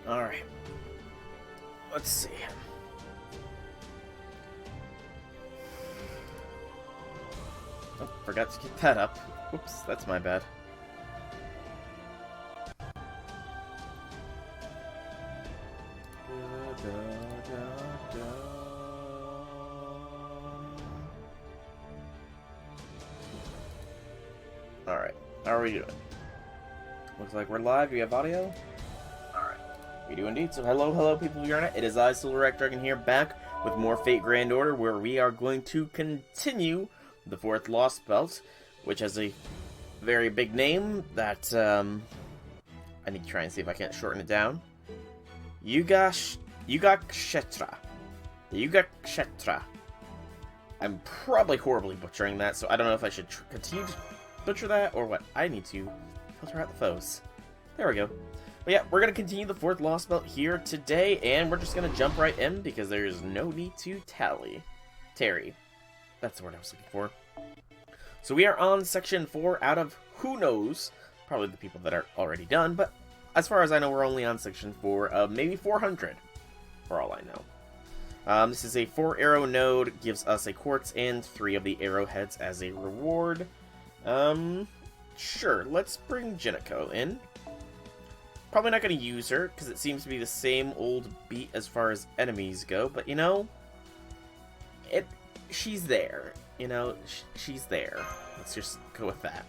Alright. Let's see. Oh, forgot to get that up. Oops, that's my bad. Alright, how are we doing? Looks like we're live. We have audio? Alright, we do indeed. So hello people of Yarnet. It is I, Silver Dragon here, back with more Fate Grand Order, where we are going to continue the 4th Lostbelt, which has a very big name that, I need to try and see if I can't shorten it down. Yugakshetra. The Yugakshetra. I'm probably horribly butchering that, so I don't know if I should continue to butcher that or what. I need to filter out the foes. There we go. But yeah, we're going to continue the 4th Lostbelt here today, and we're just going to jump right in because there's no need to tarry. That's the word I was looking for. So we are on section 4 out of who knows, probably the people that are already done, but as far as I know, we're only on section 4 of maybe 400, for all I know. This is a 4-arrow node, gives us a quartz and 3 of the arrowheads as a reward. Sure, let's bring Jinako in. Probably not going to use her, because it seems to be the same old beat as far as enemies go, but you know, she's there. You know, she's there. Let's just go with that.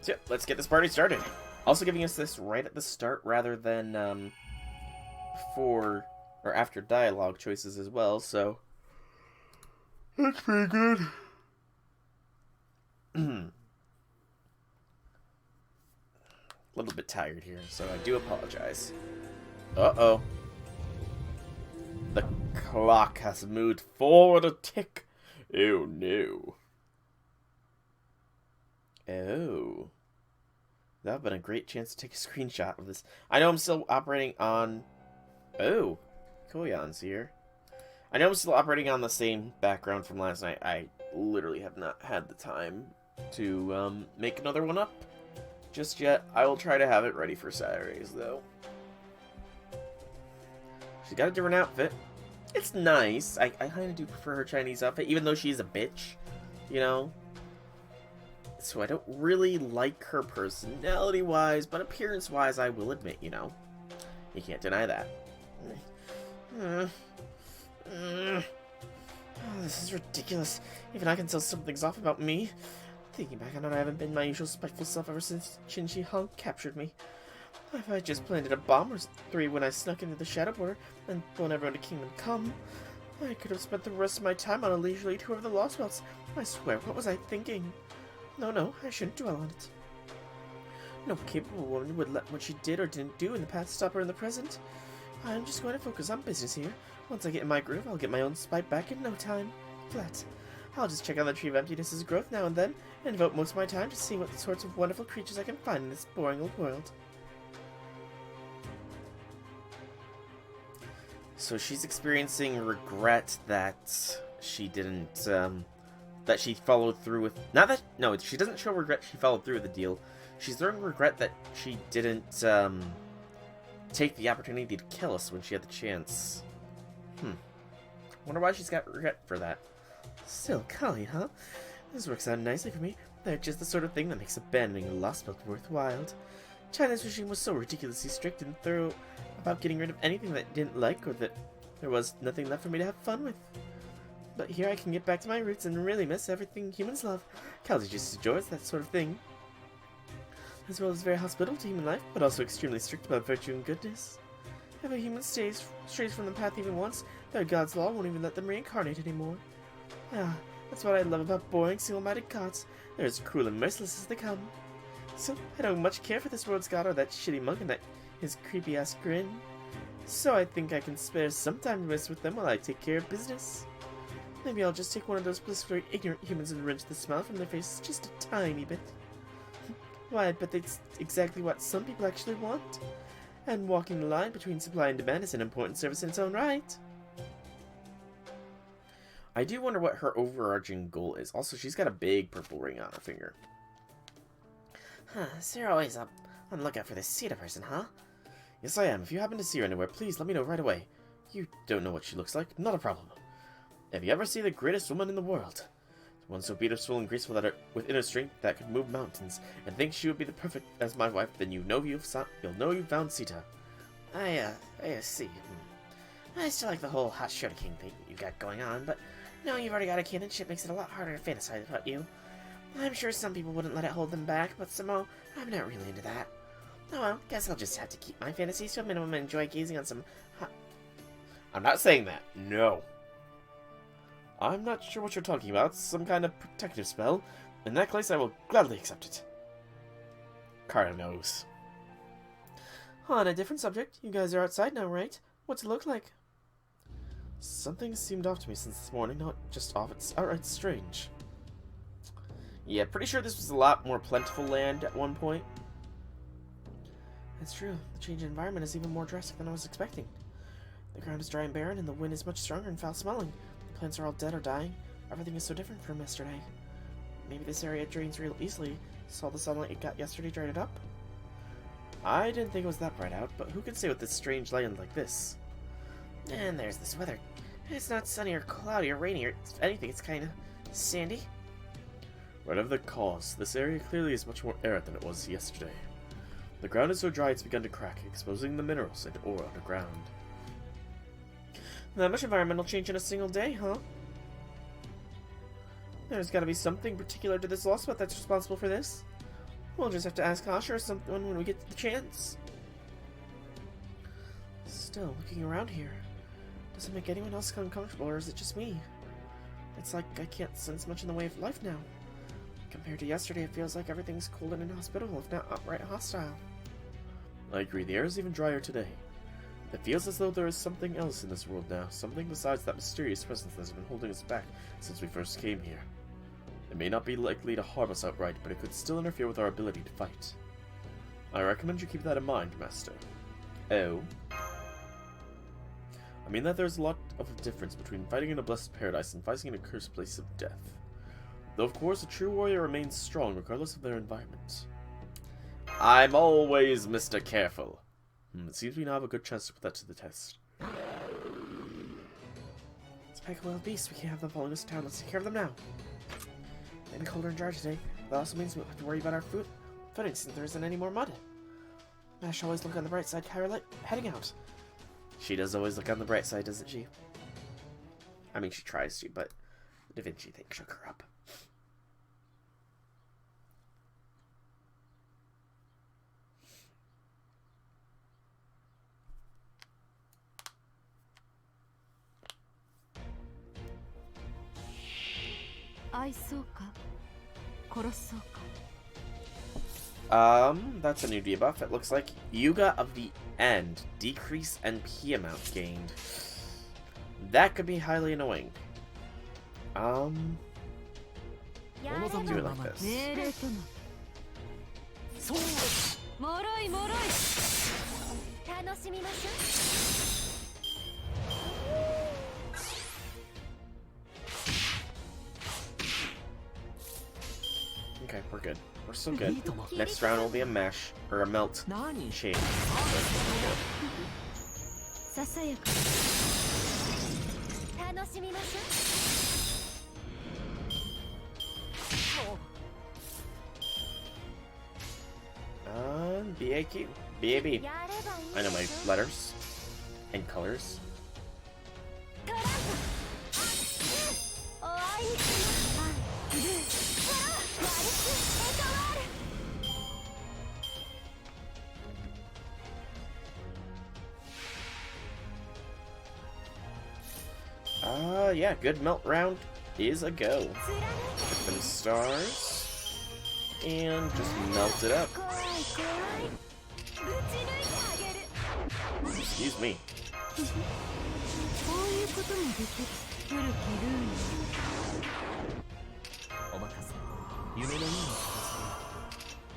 So, yeah, let's get this party started. Also giving us this right at the start rather than, before or after dialogue choices as well, so that's pretty good. A little bit tired here, so I do apologize. Uh-oh. The clock has moved forward a tick. Oh, no. Oh. That would have been a great chance to take a screenshot of this. I know I'm still operating on... Oh. Koyan's here. I know I'm still operating on the same background from last night. I literally have not had the time to make another one up just yet. I will try to have it ready for Saturdays, though. She's got a different outfit. It's nice. I kind of do prefer her Chinese outfit, even though she's a bitch, you know? So I don't really like her personality-wise, but appearance-wise, I will admit, you know. You can't deny that. Oh, this is ridiculous. Even I can tell something's off about me. Thinking back on it, I haven't been my usual spiteful self ever since Chin Hong captured me. If I just planted a bomb or 3 when I snuck into the Shadow Border and blown everyone to Kingdom Come, I could have spent the rest of my time on a leisurely tour of the Lostbelts. I swear, what was I thinking? No, I shouldn't dwell on it. No capable woman would let what she did or didn't do in the past stop her in the present. I'm just going to focus on business here. Once I get in my groove, I'll get my own spite back in no time. Flat. I'll just check on the Tree of Emptiness's growth now and then, and devote most of my time to seeing what sorts of wonderful creatures I can find in this boring old world. So she's experiencing regret that she didn't, that she followed through with... No, she doesn't show regret she followed through with the deal. She's throwing regret that she didn't, take the opportunity to kill us when she had the chance. Wonder why she's got regret for that. Still, Kali, huh? This works out nicely for me. They're just the sort of thing that makes abandoning a Lostbelt worthwhile. China's regime was so ridiculously strict and thorough about getting rid of anything that I didn't like or that there was nothing left for me to have fun with. But here I can get back to my roots and really miss everything humans love. Kali just enjoys that sort of thing. As well as very hospitable to human life, but also extremely strict about virtue and goodness. If a human strays from the path even once, their god's law won't even let them reincarnate anymore. That's what I love about boring, single-minded gods. They're as cruel and merciless as they come. So, I don't much care for this world's god or that shitty monk and his creepy-ass grin. So I think I can spare some time to mess with them while I take care of business. Maybe I'll just take one of those blissfully ignorant humans and wrench the smile from their faces just a tiny bit. Why, I bet that's exactly what some people actually want. And walking the line between supply and demand is an important service in its own right. I do wonder what her overarching goal is. Also, she's got a big purple ring on her finger. So you're always up on the lookout for this Cedar person, huh? Yes, I am. If you happen to see her anywhere, please let me know right away. You don't know what she looks like? Not a problem. Have you ever seen the greatest woman in the world? One so beautiful and graceful that with inner strength that could move mountains, and think she would be the perfect as my wife, then you'll know you've found Sita. I see. I still like the whole hot Shota King thing you got going on, but now you've already got a kid, and shit makes it a lot harder to fantasize about you. I'm sure some people wouldn't let it hold them back, but Samo, I'm not really into that. Oh well, guess I'll just have to keep my fantasies to a minimum and enjoy gazing on some hot... I'm not saying that. No. I'm not sure what you're talking about. Some kind of protective spell. In that case, I will gladly accept it. Kara knows. On a different subject, you guys are outside now, right? What's it look like? Something seemed off to me since this morning. Not just off, it's outright strange. Yeah, pretty sure this was a lot more plentiful land at one point. That's true. The change in environment is even more drastic than I was expecting. The ground is dry and barren, and the wind is much stronger and foul-smelling. The plants are all dead or dying. Everything is so different from yesterday. Maybe this area drains real easily, so all the sunlight it got yesterday dried it up? I didn't think it was that bright out, but who could say with this strange land like this? And there's this weather. It's not sunny or cloudy or rainy or anything, it's kinda sandy. Whatever the cause, this area clearly is much more arid than it was yesterday. The ground is so dry it's begun to crack, exposing the minerals and ore underground. That much environmental change in a single day, huh? There's gotta be something particular to this Lostbelt that's responsible for this. We'll just have to ask Asha or someone when we get the chance. Still, looking around here, does it make anyone else uncomfortable, or is it just me? It's like I can't sense much in the way of life now. Compared to yesterday, it feels like everything's cold and inhospitable, if not outright hostile. I agree, the air is even drier today. It feels as though there is something else in this world now, something besides that mysterious presence that has been holding us back since we first came here. It may not be likely to harm us outright, but it could still interfere with our ability to fight. I recommend you keep that in mind, Master. Oh? I mean that there's a lot of difference between fighting in a blessed paradise and fighting in a cursed place of death. Though of course a true warrior remains strong regardless of their environment. I'm always Mr. Careful. It seems we now have a good chance to put that to the test. It's a pack of wild beasts. We can't have them following us to town. Let's take care of them now. Maybe colder and dry today. That also means we don't have to worry about our footing since there isn't any more mud. I should always look on the bright side. Kyra, heading out. She does always look on the bright side, doesn't she? I mean, she tries to, but the Da Vinci thing shook her up. That's a new debuff. It looks like Yuga of the End. Decrease NP amount gained. That could be highly annoying. We'll do it like this. Okay, we're good. We're still good. Next round will be a mesh, or a melt chain. BAQ. BAB. I know my letters and colors. Yeah, good melt round is a go. Get them stars. And just melt it up. Excuse me.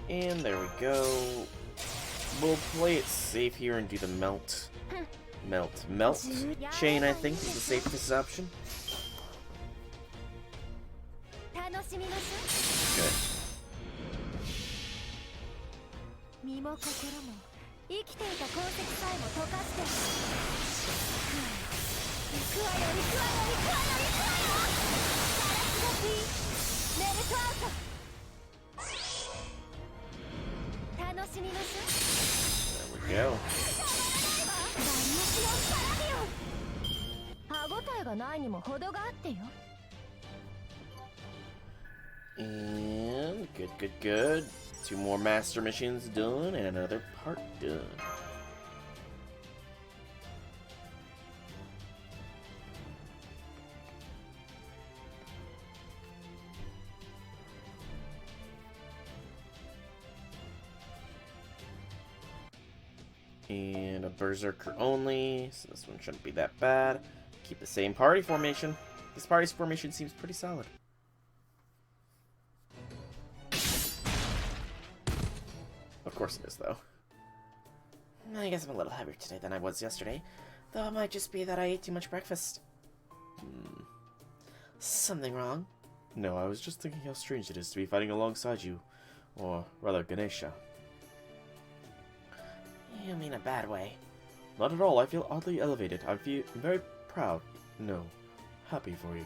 And there we go. We'll play it safe here and do the melt chain, I think, is the safest option. Good. 生きていた痕跡さえも溶かして行くわよ行くわよ行くわよ行くわよガラスがピーメルトアウト楽しみましょう There we go. 万日のパラディオン歯応えがないにも程があってよ And good. 2 more master missions done and another part done. And a berserker only, so this one shouldn't be that bad. Keep the same party formation. This party formation seems pretty solid. Of course it is, though. I guess I'm a little heavier today than I was yesterday, though it might just be that I ate too much breakfast. Something wrong? No, I was just thinking how strange it is to be fighting alongside you. Or, rather, Ganesha. You mean a bad way? Not at all. I feel oddly elevated. I feel very proud. No, happy for you.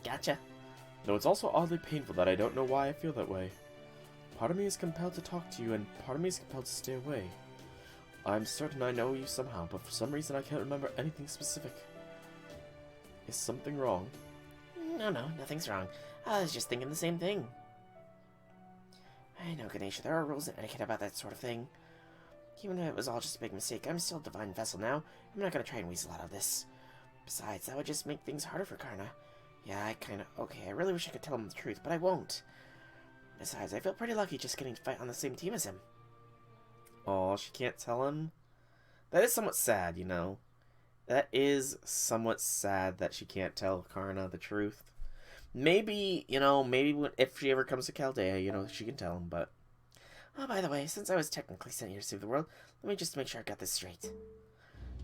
Gotcha. Though it's also oddly painful that I don't know why I feel that way. Part of me is compelled to talk to you, and part of me is compelled to stay away. I'm certain I know you somehow, but for some reason I can't remember anything specific. Is something wrong? No, nothing's wrong. I was just thinking the same thing. I know, Ganesha, there are rules and etiquette about that sort of thing. Even if it was all just a big mistake, I'm still a divine vessel now. I'm not gonna try and weasel out of this. Besides, that would just make things harder for Karna. Yeah, okay, I really wish I could tell him the truth, but I won't. Besides, I feel pretty lucky just getting to fight on the same team as him. Aw, she can't tell him? That is somewhat sad, you know. That is somewhat sad that she can't tell Karna the truth. Maybe, if she ever comes to Chaldea, she can tell him, but... Oh, by the way, since I was technically sent here to save the world, let me just make sure I got this straight.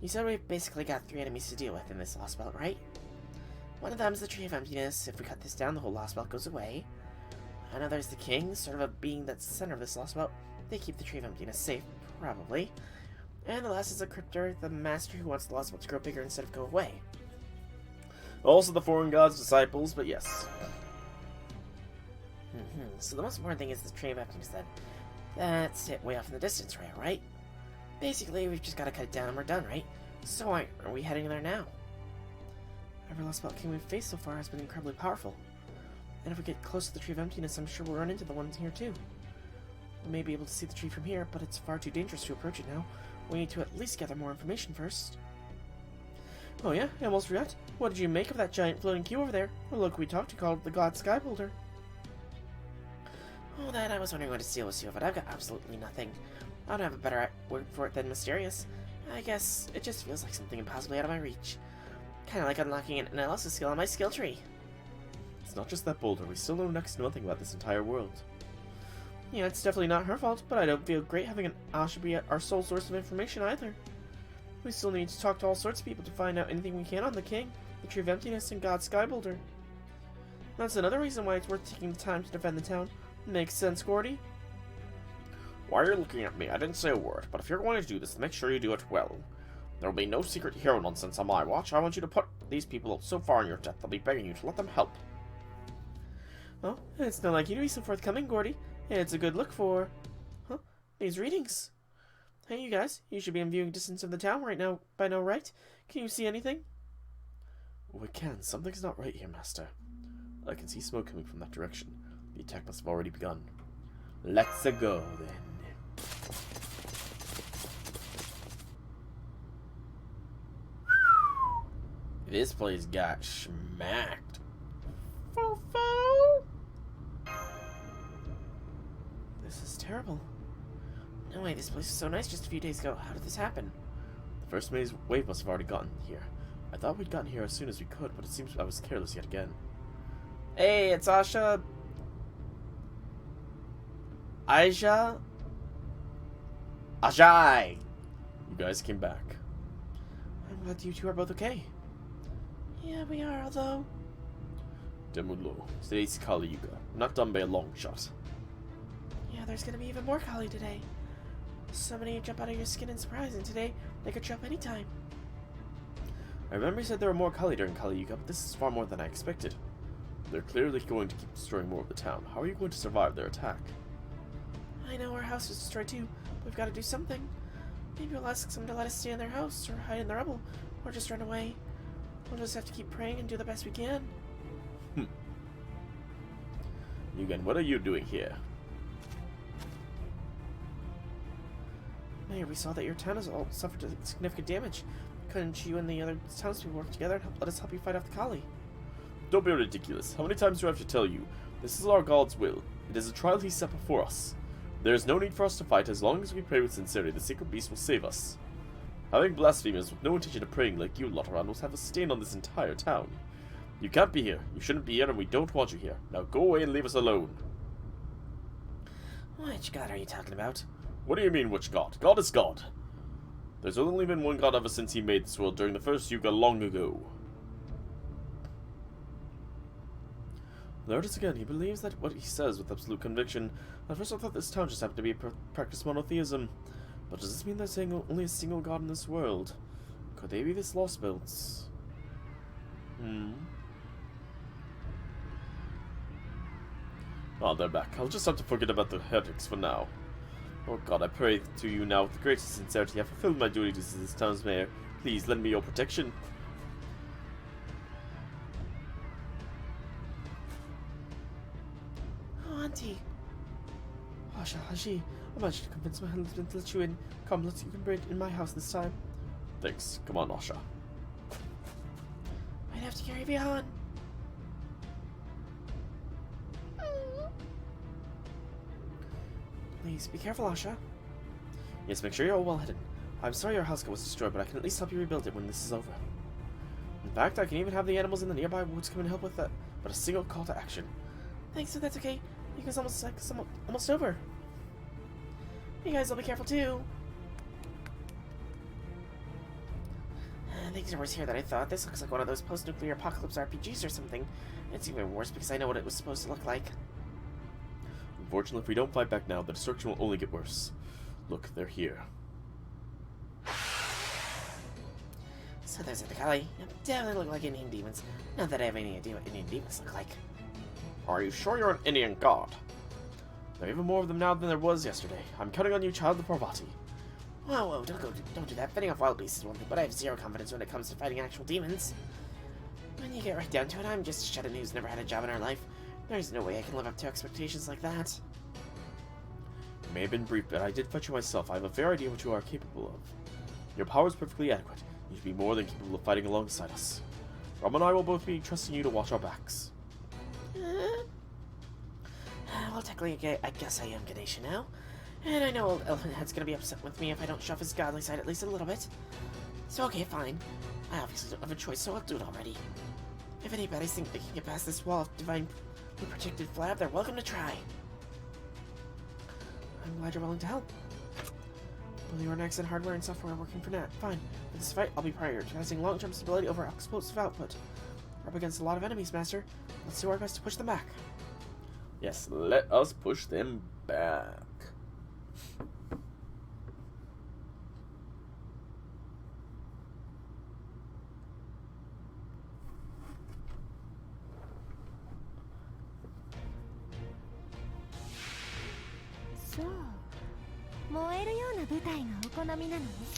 You said we've basically got 3 enemies to deal with in this Lostbelt, right? One of them's the Tree of Emptiness. If we cut this down, the whole Lostbelt goes away. Another's the King, sort of a being that's the center of this Lostbelt. They keep the Tree of Emptiness safe, probably. And the last is a Cryptor, the master who wants the Lostbelt to grow bigger instead of go away. Also the foreign god's disciples, but yes. So the most important thing is the Tree of Emptiness then. That's it, way off in the distance, right? Basically, we've just got to cut it down and we're done, right? So are we heading there now? Every Lostbelt king we've faced so far has been incredibly powerful. And if we get close to the Tree of Emptiness, I'm sure we'll run into the ones here too. We may be able to see the tree from here, but it's far too dangerous to approach it now. We need to at least gather more information first. Oh yeah, I almost forgot. What did you make of that giant floating cube over there? Or look, we talked to called the God Skyholder. Oh, that I was wondering what its deal was too, but I've got absolutely nothing. I don't have a better word for it than mysterious. I guess it just feels like something impossibly out of my reach. Kinda like unlocking an analysis skill on my skill tree. It's not just that boulder, we still know next to nothing about this entire world. Yeah, it's definitely not her fault, but I don't feel great having an Asha be our sole source of information either. We still need to talk to all sorts of people to find out anything we can on the King, the Tree of Emptiness, and God Skyholder. That's another reason why it's worth taking the time to defend the town. Makes sense, Gordy? Why are you looking at me? I didn't say a word, but if you're going to do this, make sure you do it well. There will be no secret hero nonsense on my watch. I want you to put these people so far in your debt, they'll be begging you to let them help. Well, it's not like you to be so forthcoming, Gordy. It's a good look for... these readings. Hey, you guys. You should be in viewing distance of the town right now, by now, right? Can you see anything? We can. Something's not right here, Master. I can see smoke coming from that direction. The attack must have already begun. Let's go, then. This place got smacked. Fo-fo! This is terrible. No way, this place was so nice just a few days ago. How did this happen? The first wave must have already gotten here. I thought we'd gotten here as soon as we could, but it seems I was careless yet again. Hey, it's Asha. Aisha? Ajay! You guys came back. I'm glad you two are both okay. Yeah, we are, although... Demulo, today's Kali Yuga. Not done by a long shot. Yeah, there's gonna be even more Kali today. So many jump out of your skin in surprise, and today they could jump anytime. I remember you said there were more Kali during Kali Yuga, but this is far more than I expected. They're clearly going to keep destroying more of the town. How are you going to survive their attack? I know our house was destroyed too, but we've got to do something. Maybe we'll ask someone to let us stay in their house, or hide in the rubble, or just run away. We'll just have to keep praying and do the best we can. Yugen, what are you doing here? Mayor, we saw that your town has all suffered significant damage. Couldn't you and the other townspeople work together and let us help you fight off the Kali? Don't be ridiculous. How many times do I have to tell you? This is our God's will. It is a trial he set before us. There is no need for us to fight. As long as we pray with sincerity, the sacred beast will save us. Having blasphemers with no intention of praying like you, Lotaran, will have a stain on this entire town. You can't be here. You shouldn't be here, and we don't want you here. Now go away and leave us alone. Which God are you talking about? What do you mean, which God? God is God. There's only been one God ever since he made this world during the first Yuga long ago. There it is again. He believes that what he says with absolute conviction. At first I thought this town just happened to be practice monotheism. But does this mean there's only a single God in this world? Could they be this Lostbelts? Oh, they're back. I'll just have to forget about the heretics for now. Oh God, I pray to you now with the greatest sincerity. I have fulfilled my duties as this town's mayor. Please lend me your protection. Oh, Auntie. Asha, Haji, I managed to convince my husband to let you in. Come, you can bring it in my house this time. Thanks. Come on, Asha. I'd have to carry Vihan. Please, be careful, Asha. Yes, make sure you're all well hidden. I'm sorry your house was destroyed, but I can at least help you rebuild it when this is over. In fact, I can even have the animals in the nearby woods come and help with that, but a single call to action. Thanks, but that's okay. Yuga's almost over. You guys will be careful too. Things are worse here than I thought. This looks like one of those post-nuclear apocalypse RPGs or something. It's even worse because I know what it was supposed to look like. Unfortunately, if we don't fight back now, the destruction will only get worse. Look, they're here. So those are the Kali. Definitely look like Indian demons. Not that I have any idea what Indian demons look like. Are you sure you're an Indian god? There are even more of them now than there was yesterday. I'm counting on you, child of Parvati. Whoa, don't do that. Fighting off wild beasts is one thing, but I have zero confidence when it comes to fighting actual demons. When you get right down to it, I'm just a Shedden who's never had a job in her life. There's no way I can live up to expectations like that. You may have been brief, but I did fetch you myself. I have a fair idea what you are capable of. Your power is perfectly adequate. You should be more than capable of fighting alongside us. Ram and I will both be trusting you to watch our backs. Well, technically, I guess I am Ganesha now. And I know old Elephant Head's gonna be upset with me if I don't show off his godly side at least a little bit. So okay, fine. I obviously don't have a choice, so I'll do it already. If any baddies think they can get past this wall of divinely protected flab, they're welcome to try. I'm glad you're willing to help. Well, you are next in hardware and software working for Nat. Fine. For this fight, I'll be prioritizing long-term stability over explosive output. We're up against a lot of enemies, Master. Let's do our best to push them back. Yes, let us push them back.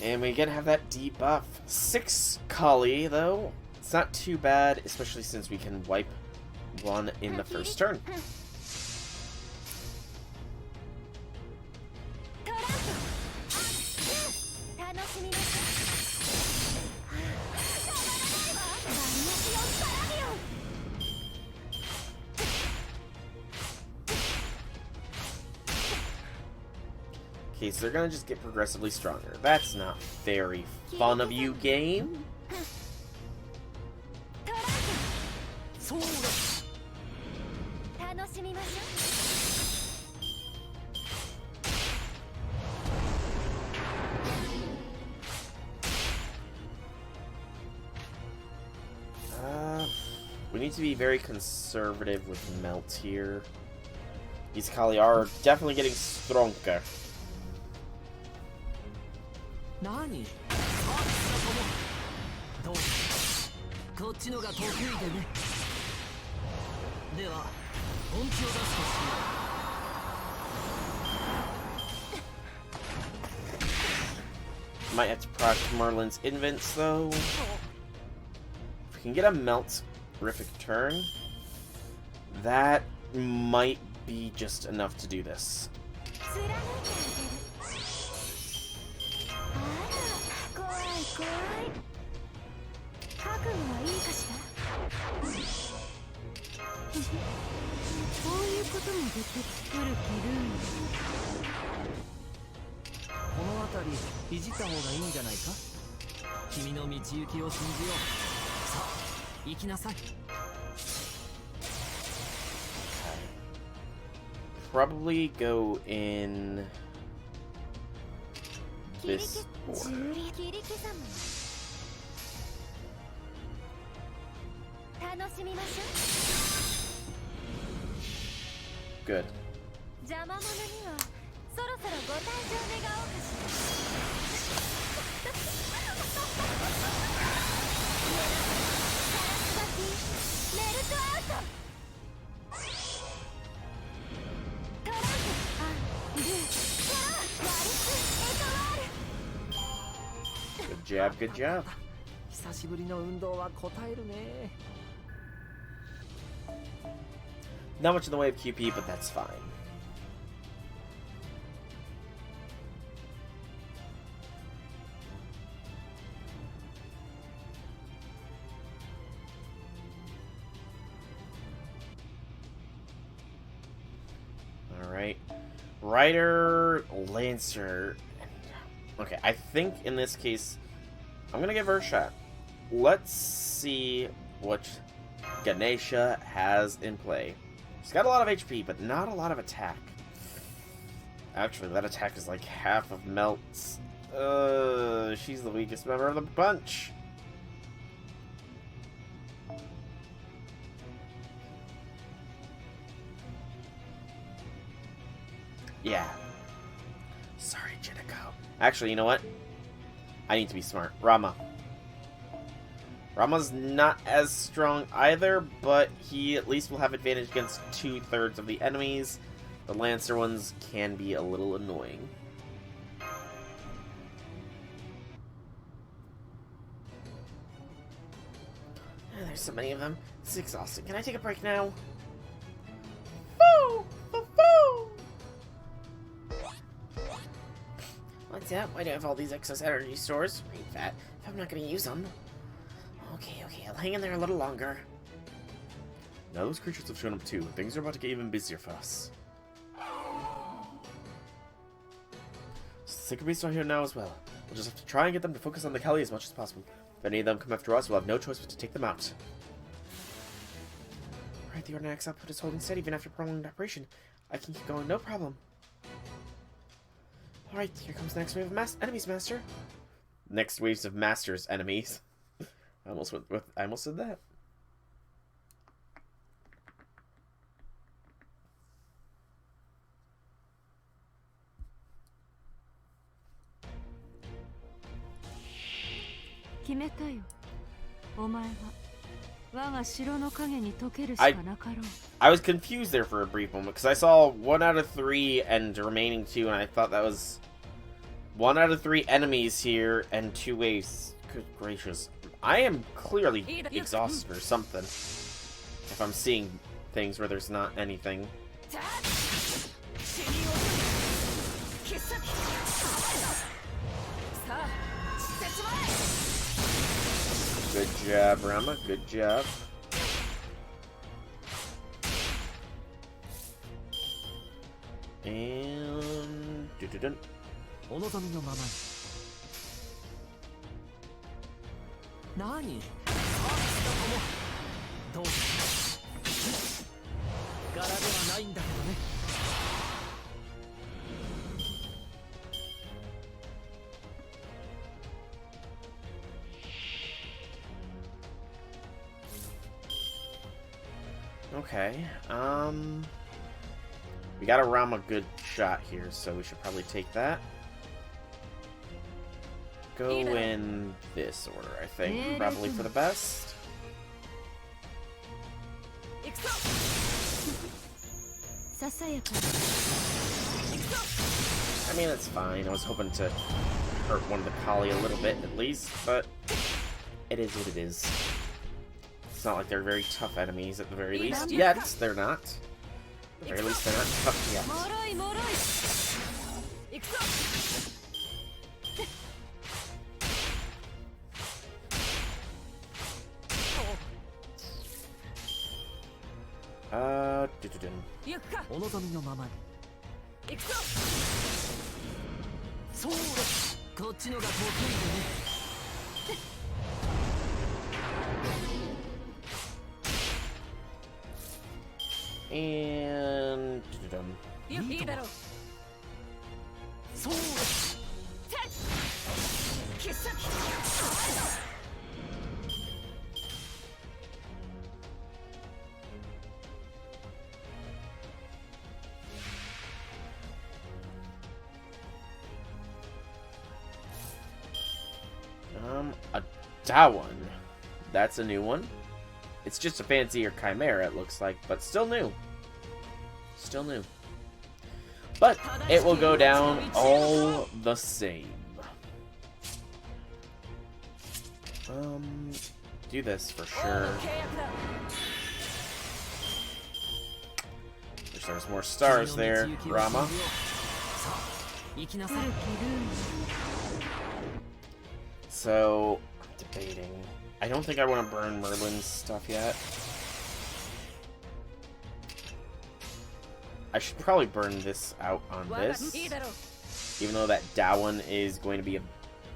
And we again have that debuff. 6 Kali, though. It's not too bad, especially since we can wipe one in the first turn. Okay, so they're gonna just get progressively stronger. That's not very fun of you, game. We need to be very conservative with melt here. These Kali are definitely getting stronger. 何？さあ、どう？こっちのが得意でね。では、本気を出すとしよう。 Might have to proc Merlin's invents, though. If we can get a melt-rific turn, that might be just enough to do this. あら、怖い怖い。覚悟はいいかしら。こういうことも出てくる気るん。この辺りいじった方がいいんじゃないか。君の道行きを信じよう。さあ、行きなさい。Probably go in this order. 切り刻む。楽しみましょう。 Good. 邪魔者にはそろそろご退場願おうかしら。ガラスバキメルトアウト。トランプアングートラワリスエトワール。 Good job, good job. 久しぶりの運動は応えるね。 Not much in the way of QP, but that's fine. Alright. Rider, Lancer. Okay, I think in this case, I'm gonna give her a shot. Let's see what Ganesha has in play. She's got a lot of HP, but not a lot of attack. Actually, that attack is like half of Melt's. She's the weakest member of the bunch. Yeah. Sorry, Jinako. Actually, you know what? I need to be smart. Rama. Rama's not as strong either, but he at least will have advantage against 2/3 of the enemies. The Lancer ones can be a little annoying. There's so many of them. It's exhausting. Can I take a break now? Foo! Foo! What's that? Why do I have all these excess energy stores? Brain fat. If I'm not going to use them. Okay, I'll hang in there a little longer. Now those creatures have shown up too. Things are about to get even busier for us. Syncopy's not here now as well. We'll just have to try and get them to focus on the Kelly as much as possible. If any of them come after us, we'll have no choice but to take them out. Alright, the Ordinax output is holding steady even after prolonged operation. I can keep going, no problem. Alright, here comes the next wave of enemies, Master. Next waves of Masters enemies. I almost said that. I was confused there for a brief moment because I saw 1 out of 3 and remaining 2, and I thought that was 1 out of 3 enemies here and 2 waves. Good gracious. I am clearly exhausted or something. If I'm seeing things where there's not anything. Good job, Rama. Good job. And... dun-dun-dun. お望みのままに。何？さあ、どうぞ。柄ではないんだけどね。Okay, we got a Rama good shot here, so we should probably take that. go in this order, I think. Probably for the best. I mean, it's fine. I was hoping to hurt one of the Kali a little bit, at least, but it is what it is. It's not like they're very tough enemies, at the very least. Yet, they're not. At the very least, they're not tough yet. Dun-dun-dun. お望みのままに行くぞ。そうだ、こっちのが得意でね。 And... dun-dun-dun. いいだろう。そうだ。必殺。A Dawan. That's a new one. It's just a fancier Chimera, it looks like, but still new. Still new. But it will go down all the same. Do this for sure. Wish there was more stars there, Rama. So, I'm debating. I don't think I want to burn Merlin's stuff yet. I should probably burn this out on this. Even though that Dawan is going to be a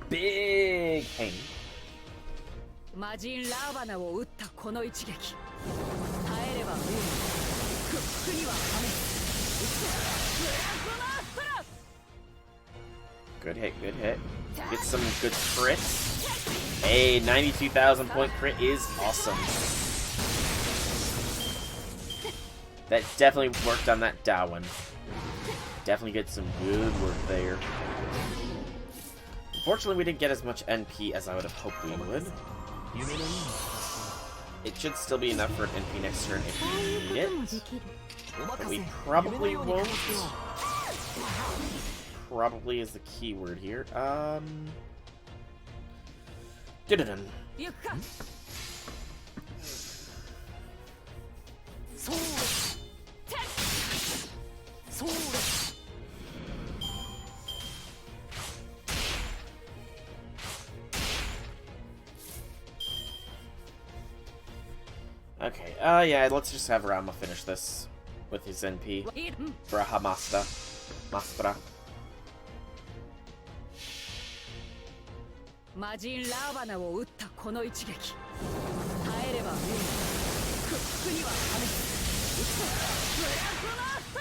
big pain. Good hit, good hit. Get some good crits. A 92,000 point crit is awesome. That definitely worked on that Dawan. Definitely get some good work there. Unfortunately, we didn't get as much NP as I would have hoped we would. It should still be enough for an NP next turn if we need it. But we probably won't. Probably is the key word here. Dun-dun-dun. Okay, yeah, let's just have Rama finish this with his NP. Brahamasta. Mastra. 魔人ラーバナを撃ったこの一撃耐えれば無理屈服には羽目撃つブラックマスタ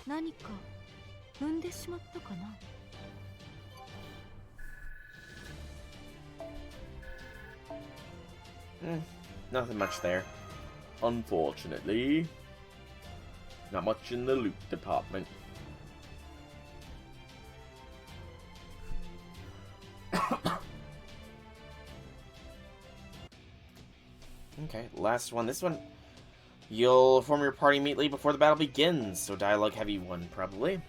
ー何か踏んでしまったかな Nothing much there. Unfortunately. Not much in the loot department. Okay, last one. This one, you'll form your party immediately before the battle begins, so dialogue heavy one, probably.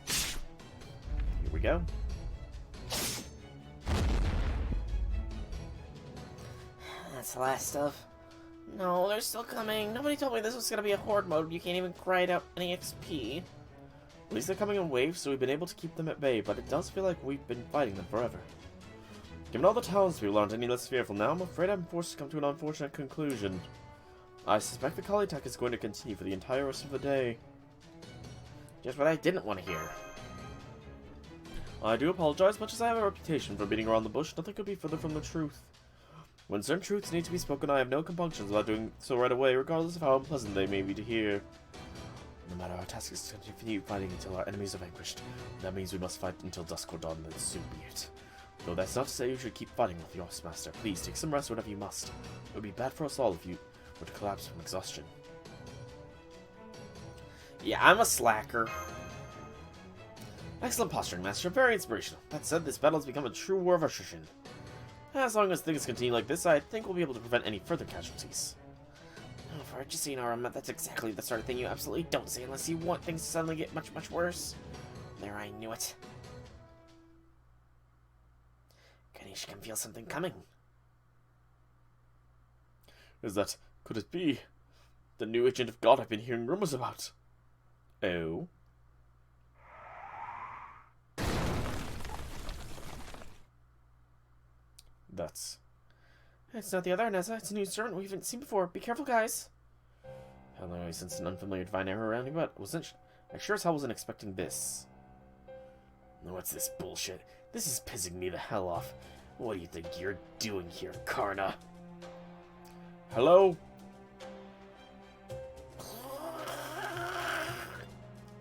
Here we go. That's the last stuff. No, they're still coming. Nobody told me this was gonna be a horde mode. You can't even grind out any XP. At least they're coming in waves, so we've been able to keep them at bay, but it does feel like we've been fighting them forever. Given all the townspeople aren't any less fearful now, I'm afraid I'm forced to come to an unfortunate conclusion. I suspect the Kali attack is going to continue for the entire rest of the day. Just what I didn't want to hear. I do apologize, much as I have a reputation for beating around the bush, nothing could be further from the truth. When certain truths need to be spoken, I have no compunctions about doing so right away, regardless of how unpleasant they may be to hear. No matter our task is to continue fighting until our enemies are vanquished. That means we must fight until dusk or dawn, then soon be it. Though that's not to say you should keep fighting with your master. Please take some rest whenever you must. It would be bad for us all if you were to collapse from exhaustion. Yeah, I'm a slacker. Excellent posturing, Master. Very inspirational. That said, this battle has become a true war of attrition. As long as things continue like this, I think we'll be able to prevent any further casualties. Oh, for just so you know, that's exactly the sort of thing you absolutely don't say unless you want things to suddenly get much, much worse. There, I knew it. Ganesh can feel something coming. Could it be the new agent of God I've been hearing rumors about? Oh. It's not the other Nessa, it's a new servant we haven't seen before. Be careful, guys. Hell, I sensed an unfamiliar divine error around me, but I sure as hell wasn't expecting this. What's this bullshit? This is pissing me the hell off. What do you think you're doing here, Karna? Hello?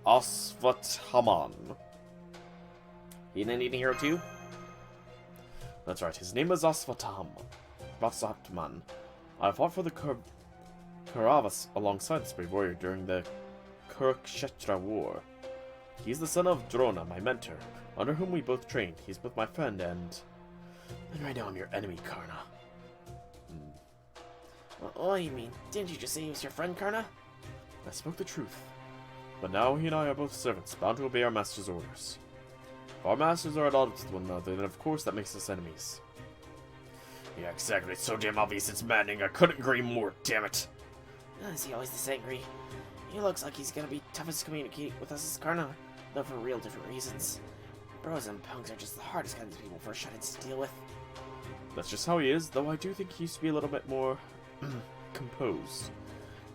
Asvataman. He an Indian hero too? That's right, his name is Asvatam. Vasatman. I fought for the Kauravas alongside this brave warrior during the Yugakshetra war. He's the son of Drona, my mentor, under whom we both trained. He's both my friend and right now I'm your enemy, Karna. What do you mean? Didn't you just say he was your friend, Karna? I spoke the truth. But now he and I are both servants, bound to obey our master's orders. If our masters are at odds with one another, then of course that makes us enemies. Yeah, exactly. It's so damn obvious it's maddening. I couldn't agree more, damn it. Is he always this angry? He looks like he's gonna be toughest to communicate with us as Karna, though for real different reasons. Bros and punks are just the hardest kinds of people for shut-ins to deal with. That's just how he is, though I do think he used to be a little bit more composed.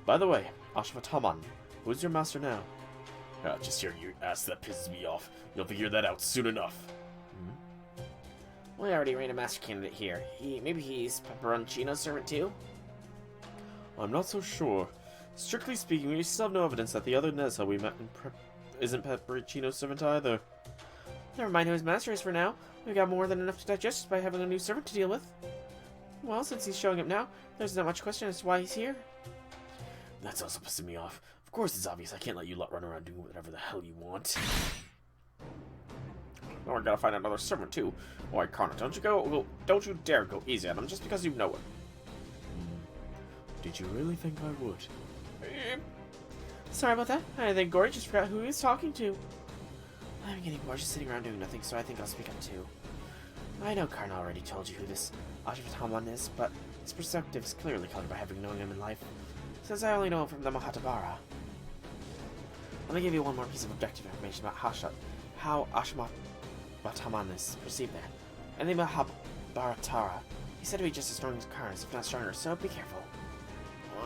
By the way, Ashvataman, who's your master now? Just hearing you ask that pisses me off. You'll figure that out soon enough. We already ran a master candidate here. Maybe he's Pepperoncino's servant too? I'm not so sure. Strictly speaking, we still have no evidence that the other Nessa we met isn't Pepperoncino's servant either. Never mind who his master is for now. We've got more than enough to digest by having a new servant to deal with. Well, since he's showing up now, there's not much question as to why he's here. That's also pissing me off. Of course it's obvious. I can't let you lot run around doing whatever the hell you want. Now we're gonna find another servant too. Why, Karna, don't you dare go easy on him just because you know it. Did you really think I would? Sorry about that. I think Gory just forgot who he was talking to. I'm getting bored just sitting around doing nothing, so I think I'll speak up too. I know Karna already told you who this Ashvataman is, but his perspective is clearly colored by having known him in life, since I only know him from the Mahabharata. Let me give you one more piece of objective information about how Ashvataman is perceived there. In the Mahabharata, he's said to be just as strong as Karna, if not stronger, so be careful.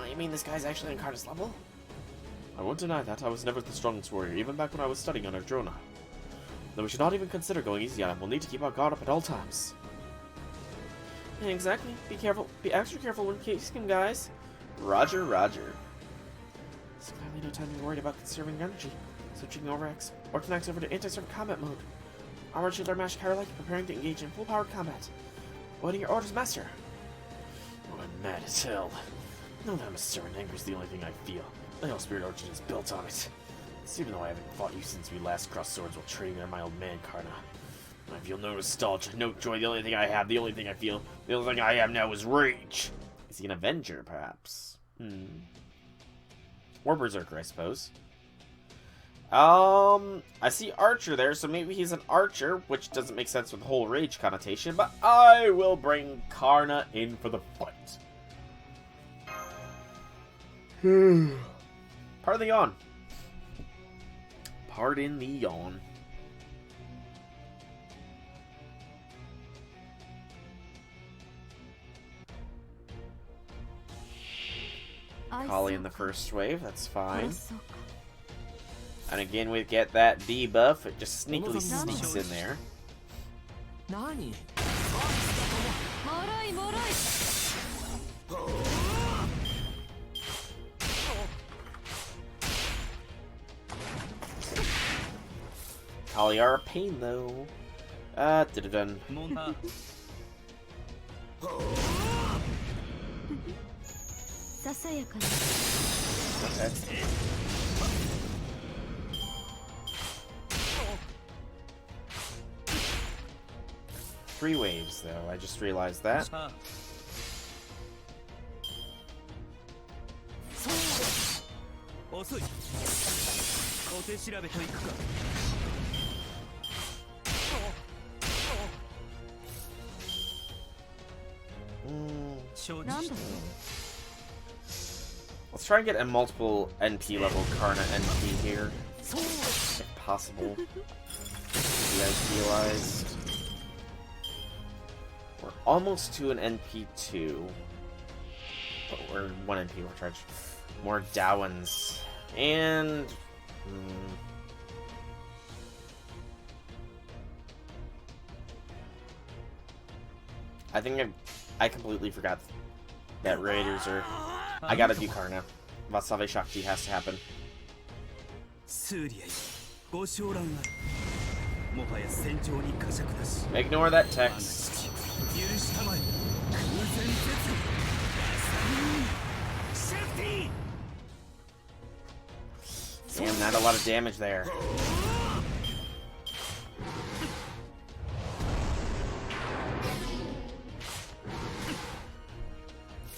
You mean this guy's actually on Karna's level? I won't deny that. I was never the strongest warrior, even back when I was studying under Drona. Though we should not even consider going easy on him. We'll need to keep our guard up at all times. Yeah, exactly. Be careful. Be extra careful when facing him, guys. Roger, roger. There's clearly no time to be worried about conserving energy. Switching over or connects over to anti-server combat mode. Armored Shielder Mash Carolite preparing to engage in full-powered combat. Waiting your orders, Master. Oh, I'm mad as hell. Now that I'm a servant, anger is the only thing I feel. The Hell Spirit Origin is built on it. It's even though I haven't fought you since we last crossed swords while training under my old man, Karna. I feel no nostalgia, no joy. The only thing I have, the only thing I feel, the only thing I have now is rage. Is he an Avenger, perhaps? Or Berserker, I suppose. I see Archer there, so maybe he's an Archer, which doesn't make sense with the whole rage connotation, but I will bring Karna in for the fight. Pardon the yawn. Pardon the yawn. Kali in the first wave, that's fine. And again, we get that debuff. It just sneakily sneaks in there. Nani? Kali are a pain though. Dun. 3 waves, though. I just realized that. 遅い。小手調べといくか。承知した。 Let's try and get a multiple NP level Karna NP here, if possible. Be idealized. We're almost to an NP2, but we're 1 NP recharge. More Dowans and I think I completely forgot that Raiders are. I gotta do Karna. Vasave Shakti has to happen. スーリアイ、ご昇乱ある。もはや戦場に呵責なし。 Ignore that text. 許したまえ。空前絶後。シャフティ。 Damn, not a lot of damage there.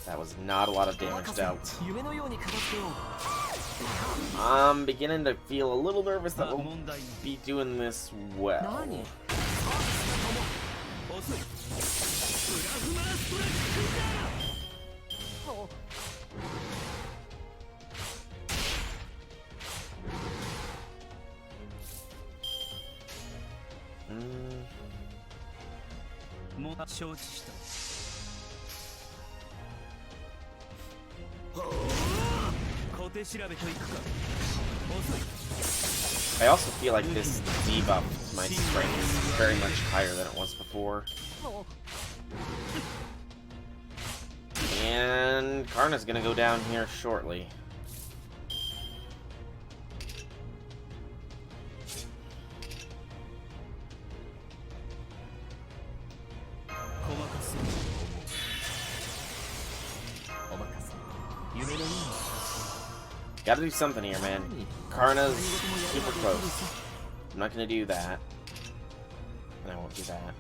That was not a lot of damage dealt. 夢のように片付けよう。 I'm beginning to feel a little nervous that we'll 問題ない。 be doing this well. 何？遅い。プラズマストラックだ。 もう承知した。小手調べといくか。遅い。 I also feel like this debuff to my strength is very much higher than it was before. And Karna's gonna go down here shortly. Gotta do something here, man. Karna's super close. I'm not gonna do that. And I won't do that.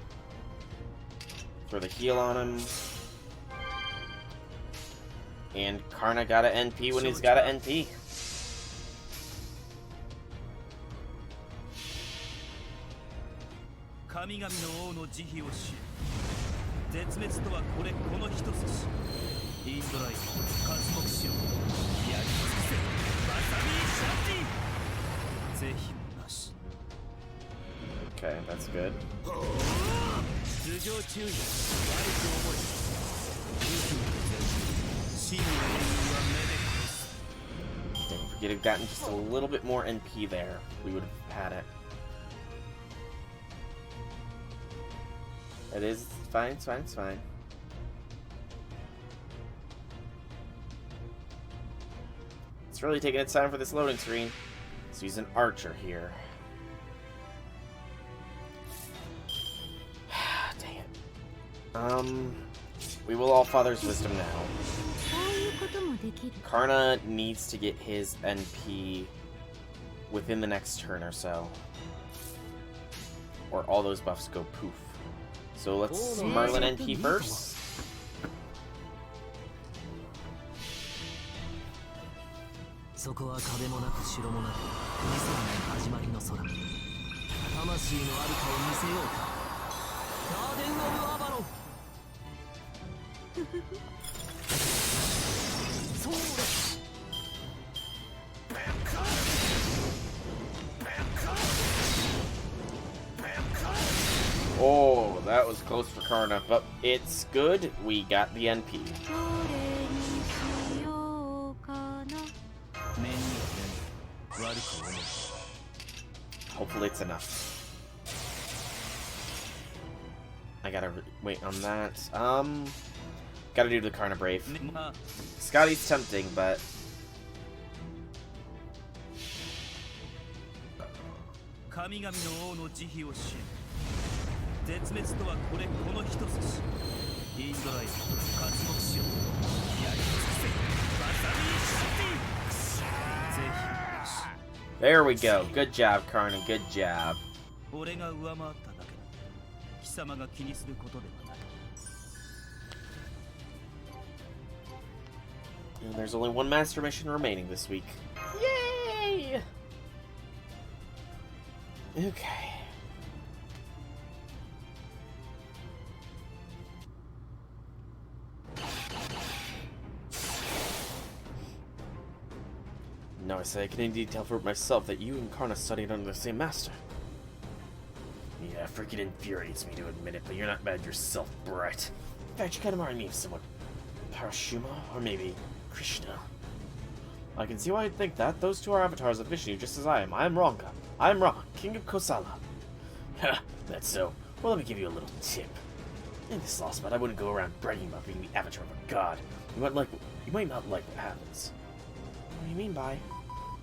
Throw the heal on him. And Karna got an NP when he's got an NP. Okay, that's good. If we could have gotten just a little bit more NP there, we would have had it. It is fine, it's fine, it's fine. It's really taking its time for this loading screen. Let's use an archer here. Dang it. We will all Father's Wisdom now. Karna needs to get his NP within the next turn or so. Or all those buffs go poof. So let's Merlin NP first. Oh, that was close for Karna, but it's good. We got the NP. Hopefully it's enough. I gotta wait on that. Gotta do the Karna Brave. Scotty's tempting, but... There we go. Good job, Karna. Good job. 貴様が気にすることではない。 And there's only one master mission remaining this week. Yay! Okay. Now I say I can indeed tell for myself that you and Karna studied under the same master. Yeah, freaking infuriates me to admit it, but you're not bad yourself, Brett. In fact, you kind of remind me of someone. Parashuma? Or maybe Krishna? I can see why you'd think that. Those two are avatars of Vishnu, just as I am. I am Ranka. I am Ra, king of Kosala. Ha, that's so. Well, let me give you a little tip. In this Lostbelt, I wouldn't go around bragging about being the avatar of a god. You might not like what happens. What do you mean by?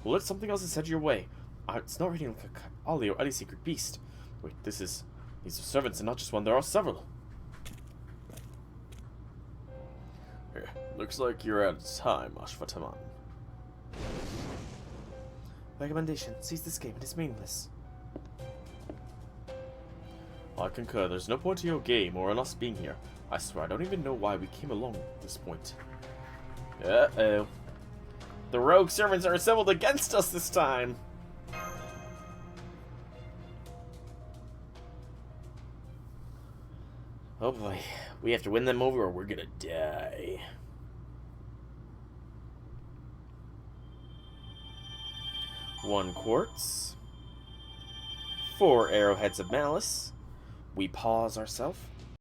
Well, it's something else is sent your way. It's not reading like a Kali or any secret beast. Wait, these are servants and not just one, there are several. Looks like you're out of time, Ashvataman. Recommendation: cease this game. It is meaningless. I concur. There's no point to your game or in us being here. I swear, I don't even know why we came along at this point. Uh-oh. The rogue servants are assembled against us this time! Oh boy. We have to win them over or we're gonna die. One quartz. 4 arrowheads of malice. We pause ourselves.